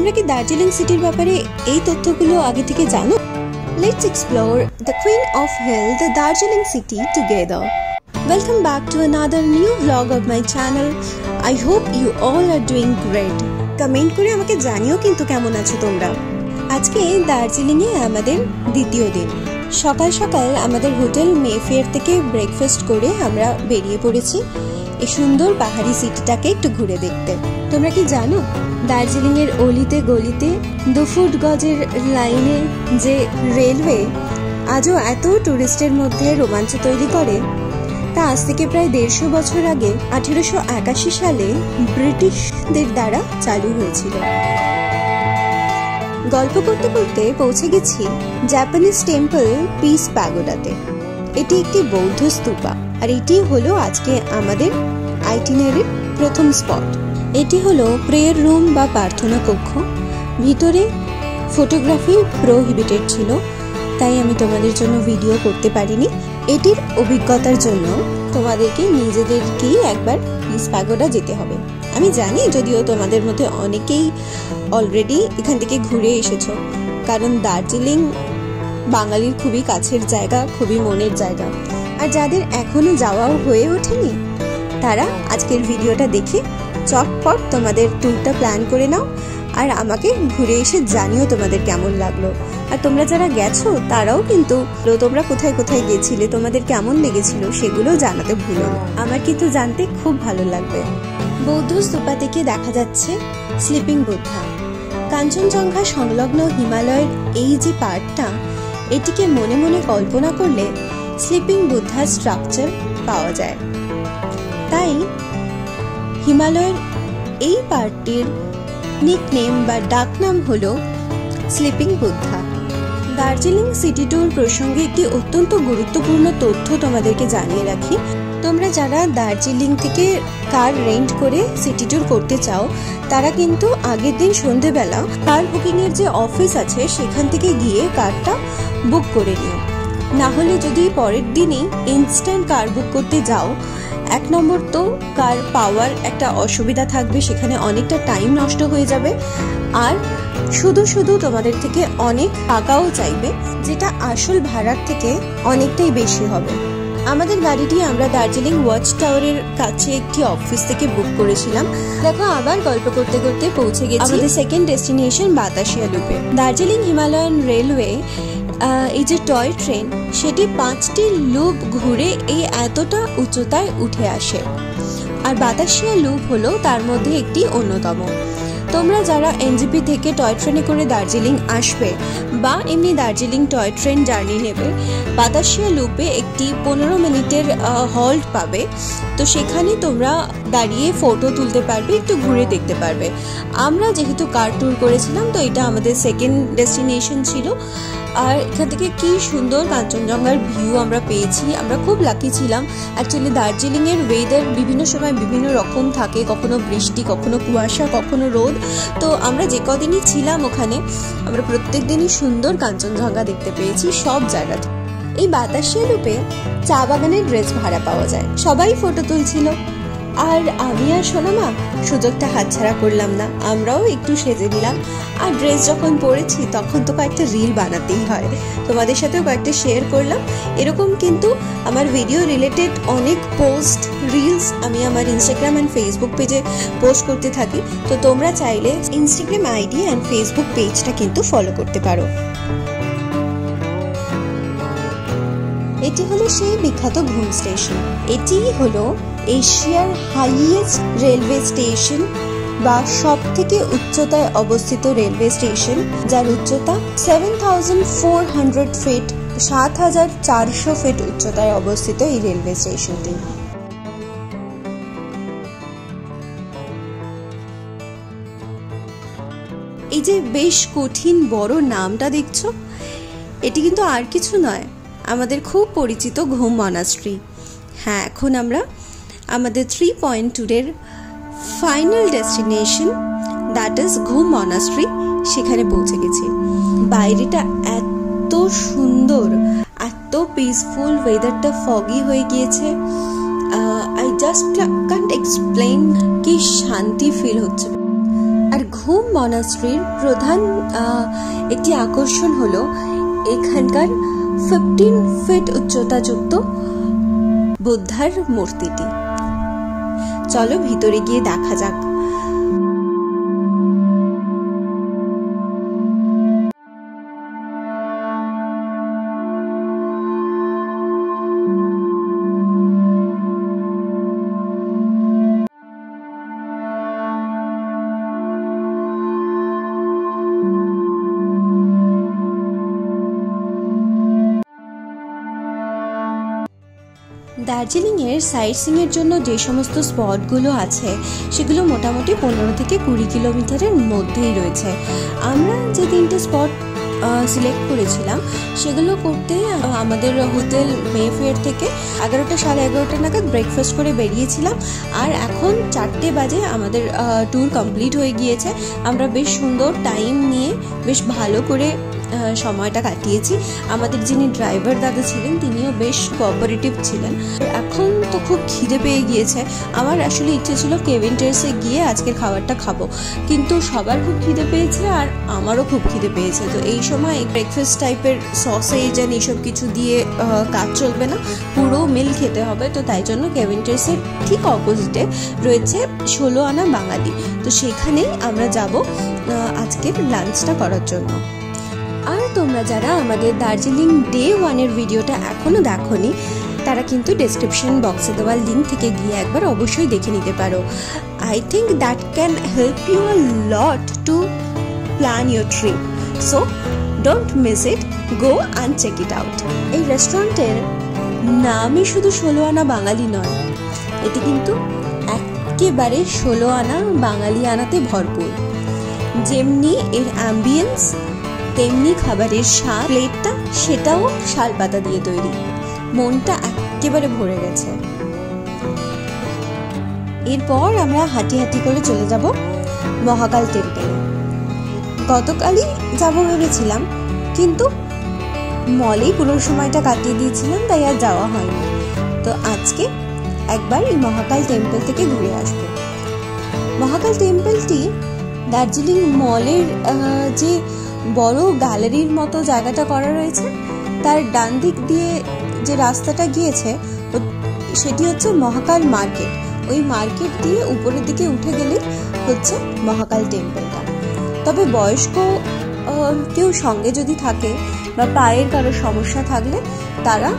তোমরা কি দার্জিলিং সিটির ব্যাপারে এই তথ্যগুলো আগে থেকে জানো? Let's explore the Queen of Hill, the Darjeeling city together. Welcome back to another new vlog of my channel. I hope you all are doing great. Comment করে আমাকে জানিও কিন্তু কেমন আছো তোমরা। আজকে দার্জিলিং এ আমাদের দ্বিতীয় দিন। সকাল সকাল আমাদের হোটেল মেফেয়ার থেকে ব্রেকফাস্ট করে আমরা বেরিয়ে পড়েছি এই সুন্দর পাহাড়ি সিটিটাকে একটু ঘুরে দেখতে। তোমরা কি জানো দার্জিলিং এর অলিতে গলিতে 2 ফুট গজের লাইনে যে রেলওয়ে আজও এত টুরিস্টের মধ্যে রোমাঞ্চ তৈরি করে, তা আজ থেকে প্রায় 150 বছর আগে 1881 সালে ব্রিটিশদের দ্বারা চালু হয়েছিল। গল্প করতে করতে পৌঁছে গেছি জাপানিজ টেম্পল পিস প্যাগোডাতে। এটি একটি বৌদ্ধ স্তূপা, আর এটি হলো আজকে আমাদের আইটিনারির প্রথম স্পট। এটি হলো প্রেয়ার রুম বা প্রার্থনা কক্ষ। ভিতরে ফটোগ্রাফি প্রোহিবিটেড ছিল, তাই আমি তোমাদের জন্য ভিডিও করতে পারিনি। এটির অভিজ্ঞতার জন্য তোমাদেরকে নিজেদেরকেই একবার পিস প্যাগোডা যেতে হবে। আমি জানি যদিও তোমাদের মধ্যে অনেকেই অলরেডি এখান থেকে ঘুরে এসেছো, কারণ দার্জিলিং বাঙালির খুবই কাছের জায়গা, খুবই মনের জায়গা। আর যাদের এখনো যাওয়াও হয়ে ওঠেনি, তারা আজকের ভিডিওটা দেখে চটপট তোমাদের ট্যুরটা প্ল্যান করে নাও, আর আমাকে ঘুরে এসে জানিও তোমাদের কেমন লাগলো। আর তোমরা যারা গেছো তারাও কিন্তু তোমরা কোথায় কোথায় গেছিলে, তোমাদের কেমন লেগেছিল সেগুলো জানাতে ভুলো না। আমার কিন্তু জানতে খুব ভালো লাগবে। বৌদ্ধ স্তূপা থেকে দেখা যাচ্ছে স্লিপিং বুদ্ধা। কাঞ্চনজঙ্ঘা সংলগ্ন হিমালয়ের এই যে পার্টটা, এটিকে মনে মনে কল্পনা করলে স্লিপিং বুদ্ধার স্ট্রাকচার পাওয়া যায়। তাই হিমালয়ের এই পার্টটির নিকনেম বা ডাকনাম হলো sleeping Buddha. Darjeeling city tour প্রসঙ্গে একটি অত্যন্ত গুরুত্বপূর্ণ তথ্য তোমাদেরকে জানিয়ে রাখি। তোমরা যারা দার্জিলিং থেকে কার রেন্ট করে সিটি ট্যুর করতে চাও, তারা কিন্তু আগের দিন সন্ধেবেলা কার বুকিং এর যে অফিস আছে সেখান থেকে গিয়ে কারটা বুক করে নিও। না হলে যদি পরের দিনই ইনস্ট্যান্ট কার বুক করতে যাও, 1 নম্বর তো কার পাওয়ার একটা অসুবিধা থাকবে, সেখানে অনেকটা টাইম নষ্ট হয়ে যাবে। আর শুধু শুধু তোমাদের থেকে অনেক টাকাও চাইবে, যেটা আসল ভাড়ার থেকে অনেকটাই বেশি হবে। আমাদের গাড়িটি আমরা দার্জিলিং ওয়াচ টাওয়ারের কাছে একটি অফিস থেকে বুক করেছিলাম। দেখো আবার গল্প করতে করতে পৌঁছে গেছি আমাদের সেকেন্ড ডেস্টিনেশন বাতাসিয়া লুপে। দার্জিলিং হিমালয়ান রেলওয়ে এই যে টয় ট্রেন, সেটি 5টি লুপ ঘুরে এই এতটা উচ্চতায় উঠে আসে, আর বাতাসিয়া লুপ হলো তার মধ্যে একটি অন্যতম। তোমরা যারা এনজিপি থেকে টয় ট্রেনে করে দার্জিলিং আসবে বা এমনি দার্জিলিং টয় ট্রেন জার্নি নেবে, বাতাসিয়া লুপে একটি 15 মিনিটের হল্ট পাবে। তো সেখানে তোমরা দাঁড়িয়ে ফটো তুলতে পারবে, একটু ঘুরে দেখতে পারবে। আমরা যেহেতু কার ট্যুর করেছিলাম, তো এটা আমাদের সেকেন্ড ডেস্টিনেশন ছিল। আর এখান থেকে কি সুন্দর কাঞ্চনজঙ্ঘার ভিউ আমরা পেয়েছি। আমরা খুব লাকি ছিলাম। অ্যাকচুয়ালি দার্জিলিং এর ওয়েদার বিভিন্ন সময় বিভিন্ন রকম থাকে, কখনো বৃষ্টি, কখনো কুয়াশা, কখনো রোদ। তো আমরা যে কদিনই ছিলাম ওখানে, আমরা প্রত্যেক দিনই সুন্দর কাঞ্চনজঙ্ঘা দেখতে পেয়েছি সব জায়গাতে। এই বাতাসিয়া লুপে চা বাগানের ড্রেস ভাড়া পাওয়া যায়। সবাই ফটো তুলছিল, আর আমি আর সোনামা সুযোগটা হাতছাড়া করলাম না। আমরাও একটু সেজে নিলাম, আর ড্রেস যখন পরেছি তখন তো কয়েকটা রিল বানাতেই হয়। তোমাদের সাথেও কয়েকটা শেয়ার করলাম। এরকম কিন্তু আমার ভিডিও রিলেটেড অনেক পোস্ট, রিলস আমি আমার ইনস্টাগ্রাম অ্যান্ড ফেসবুক পেজে পোস্ট করতে থাকি। তো তোমরা চাইলে ইনস্টাগ্রাম আইডি অ্যান্ড ফেসবুক পেজটা কিন্তু ফলো করতে পারো। এটি হলো সেই বিখ্যাত ঘুম স্টেশন। এটি হলো এশিয়ার হাইয়েস্ট রেলওয়ে স্টেশন বা সব থেকে উচ্চতায় অবস্থিত রেলওয়ে স্টেশন, যার উচ্চতা 7400 ফিট, 7400 ফিট উচ্চতায় অবস্থিত এই রেলওয়ে স্টেশনটি। এই যে বেশ কঠিন বড় নামটা দেখছো, এটি কিন্তু আর কিছু নয়, আমাদের খুব পরিচিত ঘুম মনাস্ট্রি। হ্যাঁ, এখন আমরা আমাদের 3 পয়েন্ট ট্যুরের ফাইনাল ডেস্টিনেশন, দ্যাট ইজ ঘুম মনাস্ট্রি, সেখানে পৌঁছে গেছি। বাইরেটা এত সুন্দর, এত পিসফুল, ওয়েদারটা ফগি হয়ে গিয়েছে। আই জাস্ট কান্ট এক্সপ্লেন কি শান্তি ফিল হচ্ছে। আর ঘুম মনাস্ট্রির প্রধান একটি আকর্ষণ হলো এখানকার 15 ফিট উচ্চতাযুক্ত বুদ্ধার মূর্তিটি। চলো ভিতরে গিয়ে দেখা যাক। দার্জিলিং এর সাইট সিইং এর জন্য যে সমস্ত স্পটগুলো আছে সেগুলো মোটামুটি 15 থেকে 20 কিলোমিটারের মধ্যেই রয়েছে। আমরা যে 3টে স্পট সিলেক্ট করেছিলাম সেগুলো করতে আমাদের হোটেল মেফেয়ার থেকে 11টা সাড়ে 11টা নাগাদ ব্রেকফাস্ট করে বেরিয়েছিলাম। আর এখন 4টে বাজে আমাদের ট্যুর কমপ্লিট হয়ে গিয়েছে। আমরা বেশ সুন্দর টাইম নিয়ে বেশ ভালো করে সময়টা কাটিয়েছি। আমাদের যিনি ড্রাইভার দাদা ছিলেন তিনিও বেশ কোঅপারেটিভ ছিলেন। এখন তো খুব খিদে পেয়ে গিয়েছে। আমার আসলে ইচ্ছে ছিল কেভিন টেরেসে গিয়ে আজকের খাবারটা খাবো, কিন্তু সবার খুব খিদে পেয়েছে আর আমারও খুব খিদে পেয়েছে। তো এই সময় ব্রেকফাস্ট টাইপের সসেজ আর এইসব কিছু দিয়ে কাজ চলবে না, পুরো মিল খেতে হবে। তো তাই জন্য কেভিন টেরেসের ঠিক অপোজিটে রয়েছে 16 আনা বাঙালি। তো সেখানেই আমরা যাব আজকের লাঞ্চটা করার জন্য। আর তোমরা যারা আমাদের দার্জিলিং ডে 1-এর ভিডিওটা এখনো দেখোনি তারা কিন্তু ডেসক্রিপশন বক্সে দেওয়া লিঙ্ক থেকে গিয়ে একবার অবশ্যই দেখে নিতে পারো। I think that can help you a lot to plan your trip, so don't miss it, go and check it out. এই রেস্টুরেন্টের নামই শুধু 16 আনা বাঙালি নয়, এতে কিন্তু একেবারে 16 আনা বাঙালি আনাতে ভরপুর। যেমনি এর অ্যাম্বিয়েন্স তেমনি খাবারের স্বাদ, প্লেটটা সেটাও শালপাতা দিয়ে তৈরি। মনটা একেবারে ভরে গেছে। এরপর আমরা হাঁটি হাঁটি করে চলে যাব মহাকাল টেম্পলে। গতকালই যাব ভেবেছিলাম, কিন্তু মলেই পুরো সময়টা কাটিয়ে দিয়েছিলাম, তাই আর যাওয়া হয়নি। তো আজকে একবার এই মহাকাল টেম্পল থেকে ঘুরে আসবো। মহাকাল টেম্পলটি দার্জিলিং মলের যে বড় গ্যালারির মতো জায়গাটা করা রয়েছে তার ডান দিক দিয়ে যে রাস্তাটা গিয়েছে সেটি হচ্ছে মহাকাল মার্কেট। ওই মার্কেট দিয়ে উপরের দিকে উঠে গেলে হচ্ছে মহাকাল টেম্পলটা। তবে বয়স্ক কেউ সঙ্গে যদি থাকে বা পায়ের কারো সমস্যা থাকলে তারা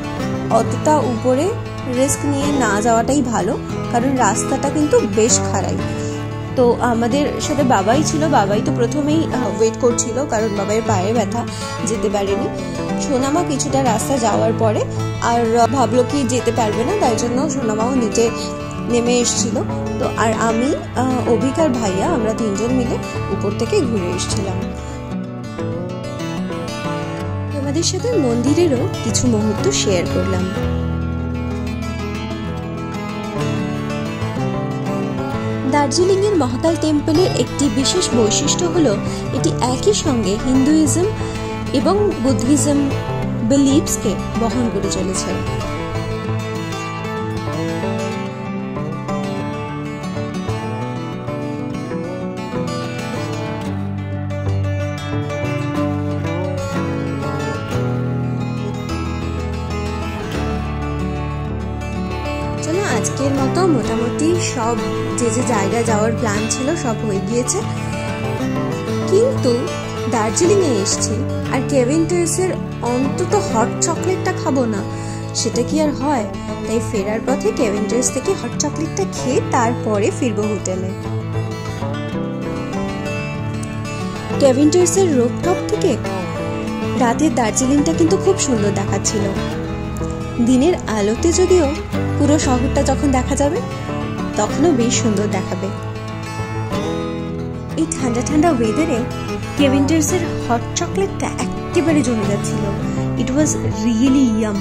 অতটা উপরে রিস্ক নিয়ে না যাওয়াটাই ভালো, কারণ রাস্তাটা কিন্তু বেশ খারাপ। তো আমাদের সাথে বাবাই ছিল, বাবাই তো প্রথমেই ওয়েট করছিল কারণ বাবার পায়ে ব্যথা, যেতে পারেনি। সোনামা কিছুটা রাস্তা যাওয়ার পরে আর ভাবলো কি যেতে পারবে না, তাই জন্য সোনামাও নিচে নেমে এসেছিল। তো আর আমি, অভিক আর ভাইয়া আমরা 3জন মিলে উপর থেকে ঘুরে এসেছিলাম। আমাদের সাথে মন্দিরেরও কিছু মুহূর্ত শেয়ার করলাম। দার্জিলিং এর মহাকাল টেম্পলের একটি বিশেষ বৈশিষ্ট্য হলো এটি একই সঙ্গে হিন্দুইজম এবং বুদ্ধিজম বিলিভসকে বহন করে চলেছে। আজকের মতো মোটামুটি সব যে যে জায়গায় যাওয়ার প্ল্যান ছিল সব হয়ে গিয়েছে, কিন্তু দার্জিলিংয়ে এসছি আর কেভিন টেরেসের অন্তত হট চকলেটটা খাবো না, সেটা কি আর হয়? তাই ফেরার পথে কেভিন টেরেস থেকে হট চকলেটটা খেয়ে তারপরে ফিরবো হোটেলে। কেভিন টেরেসের রুফটপ থেকে রাতের দার্জিলিংটা কিন্তু খুব সুন্দর দেখাচ্ছিল। দিনের আলোতে যদিও পুরো শহরটা যখন দেখা যাবে তখনও বেশ সুন্দর দেখাবে। এই ঠান্ডা ঠান্ডা ওয়েদারে কেভিন টেরেসের হট চকলেটটা একেবারে জমে যাচ্ছিল। ইট ওয়াজ রিয়েলি ইয়াম।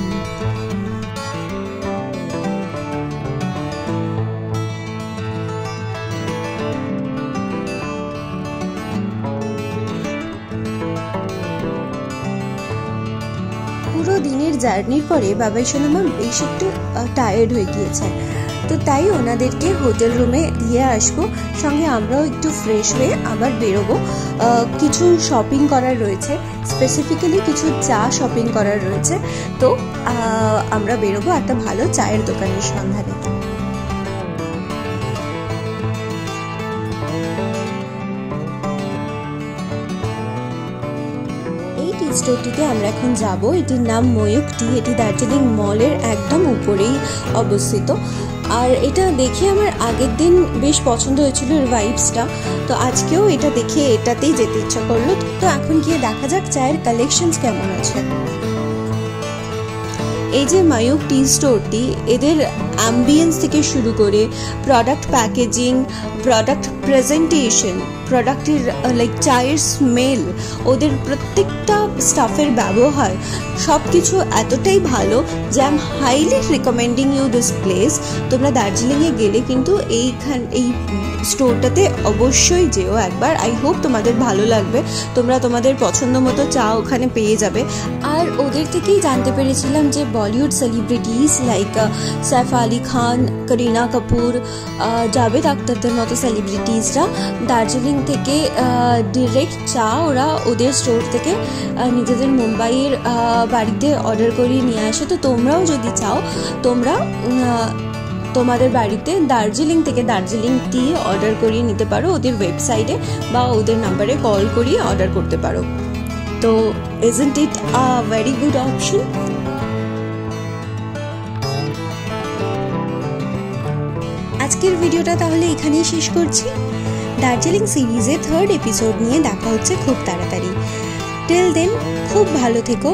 পুরো দিনের জার্নির পরে বাবাই সোনামা বেশ একটু টায়ার্ড হয়ে গিয়েছে, তো তাই ওনাদেরকে হোটেল রুমে দিয়ে আসবো, সঙ্গে আমরাও একটু ফ্রেশ হয়ে আবার বেরোবো। কিছু শপিং করার রয়েছে, স্পেসিফিক্যালি কিছু চা শপিং করার রয়েছে। তো আমরা বেরোবো একটা ভালো চায়ের দোকানের সন্ধানে। স্টোরটিতে আমরা এখন যাব। এটির নাম ময়ূক টি। এটি দার্জিলিং মলের একদম উপরেই অবস্থিত। আর এটা দেখে আমার আগের দিন বেশ পছন্দ হয়েছিল এর ভাইবসটা, তো আজকেও এটা দেখে এটাতেই যেতে ইচ্ছা করলো। তো এখন গিয়ে দেখা যাক চায়ের কালেকশনস কেমন আছে। এই যে ময়ূক টি স্টোরটি, এদের অ্যাম্বিয়েন্স থেকে শুরু করে প্রোডাক্ট প্যাকেজিং, প্রোডাক্ট প্রেজেন্টেশন, প্রোডাক্টের লাইক চায়ের স্মেল, ওদের প্রত্যেকটা স্টাফের ব্যবহার সব কিছু এতটাই ভালো যে I am highly recommending you this place. তোমরা দার্জিলিংয়ে গেলে কিন্তু এই স্টোরটাতে অবশ্যই যেও একবার। আই হোপ তোমাদের ভালো লাগবে, তোমরা তোমাদের পছন্দ মতো চা ওখানে পেয়ে যাবে। আর ওদের থেকেই জানতে পেরেছিলাম যে বলিউড সেলিব্রিটিস লাইক সৈফ আলী খান, করিনা কাপুর, জাভেদ আখতারদের মতো সেলিব্রিটিসরা দার্জিলিং থেকে ডিরেক্ট চা ওরা ওদের স্টোর থেকে নিজেদের মুম্বাইয়ের বাড়িতে অর্ডার করিয়ে নিয়ে আসে। তো তোমরাও যদি চাও, তোমরা তোমাদের বাড়িতে দার্জিলিং থেকে দার্জিলিং টি অর্ডার করিয়ে নিতে পারো ওদের ওয়েবসাইটে, বা ওদের নাম্বারে কল করিয়ে অর্ডার করতে পারো। তো isn't it a very good option? আজকের ভিডিওটা তাহলে এখানেই শেষ করছি। দার্জিলিং সিরিজে 3rd এপিসোড নিয়ে দেখা হচ্ছে খুব তাড়াতাড়ি। টিল দেন খুব ভালো থেকো,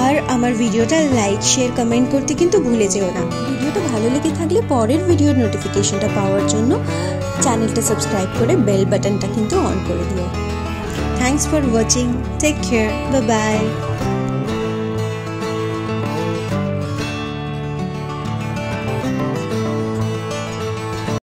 আর আমার ভিডিওটা লাইক, শেয়ার, কমেন্ট করতে কিন্তু ভুলে যেও না। ভিডিওটা ভালো লেগে থাকলে পরের ভিডিওর নোটিফিকেশনটা পাওয়ার জন্য চ্যানেলটা সাবস্ক্রাইব করে বেল বাটনটা কিন্তু অন করে দিও। Thanks for watching, take care, bye by.